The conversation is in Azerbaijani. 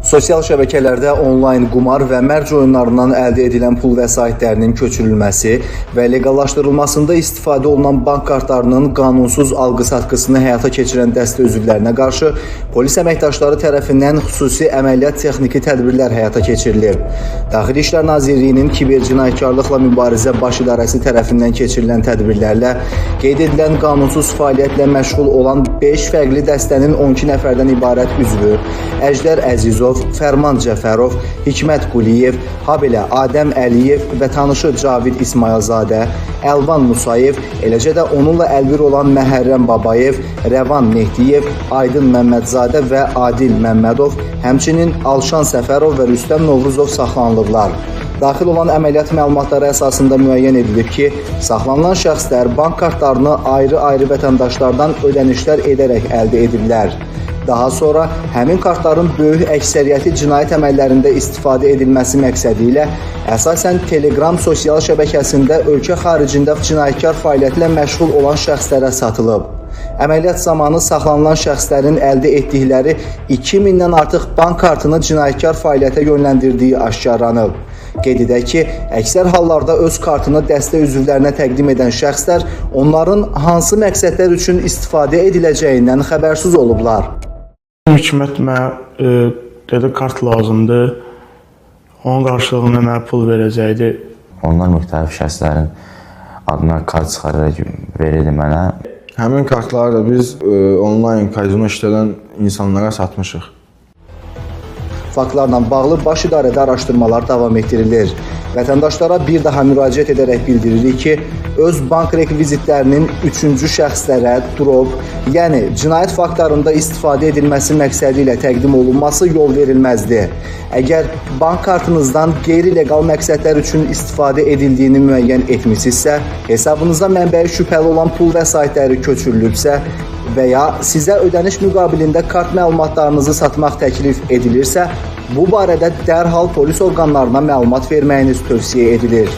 Sosial şəbəkələrdə onlayn qumar və mərc oyunlarından əldə edilən pul vəsaitlərinin köçürülməsi və leqallaşdırılmasında istifadə olunan bank kartlarının qanunsuz alqı-satqısını həyata keçirən dəstə üzvlərinə qarşı polis əməkdaşları tərəfindən xüsusi əməliyyat texniki tədbirlər həyata keçirilib. Daxili İşlər Nazirliyinin kibercinayətkarlıqla mübarizə baş idarəsi tərəfindən keçirilən tədbirlərlə qeyd edilən qanunsuz fəaliyyətlə məşğul olan 5 fərqli dəstənin 12 nəfərdən ibarət üzvü Əjdər Əzizov, Fərman Cəfərov, Hikmət Quliyev, habelə Adəm Əliyev və tanışı Cavid İsmayılzadə, Əlvan Musayev, eləcə də onunla əlbir olan Məhərrəm Babayev, Rəvan Mehdiyev, Aydın Məmmədzadə və Adil Məmmədov, həmçinin Alşan Səfərov və Rüstəm Novruzov saxlanılıblar. Daxil olan əməliyyat məlumatları əsasında müəyyən edilib ki, saxlanılan şəxslər bank kartlarını ayrı-ayrı vətəndaşlardan ödənişlər edərək əldə ediblər. Daha sonra həmin kartların böyük əksəriyyəti cinayət əməllərində istifadə edilməsi məqsədi ilə əsasən Telegram sosial şəbəkəsində ölkə xaricində cinayətkar fəaliyyətlə məşğul olan şəxslərə satılıb. Əməliyyat zamanı saxlanılan şəxslərin əldə etdikləri 2000-dən artıq bank kartını cinayətkar fəaliyyətə yönləndirdiyi aşkarlanıb. Qeyd edək ki, əksər hallarda öz kartını dəstə üzvlərinə təqdim edən şəxslər onların hansı məqsədlər üçün istifadə ediləcəyindən xəbərsiz olublar. Hikmət mənə dedi kart lazımdır, onun qarşılığında mənə pul verəcəkdi. Onlar müxtəlif şəxslərin adına kart çıxararaq verirdi mənə. Həmin kartları da biz onlayn kazino işləyən insanlara satmışıq. Faktlarla bağlı baş idarədə araşdırmalar davam etdirilir. Vətəndaşlara bir daha müraciət edərək bildiririk ki, öz bank rekvizitlərinin üçüncü şəxslərə drop, yəni cinayət faktlarında istifadə edilməsi məqsədi ilə təqdim olunması yol verilməzdir. Əgər bank kartınızdan qeyri-legal məqsədlər üçün istifadə edildiyini müəyyən etmisinizsə, hesabınıza mənbəyi şübhəli olan pul vəsaitləri köçürülübsə və ya sizə ödəniş müqabilində kart məlumatlarınızı satmaq təklif edilirsə, bu barədə dərhal polis orqanlarına məlumat verməyiniz tövsiyə edilir.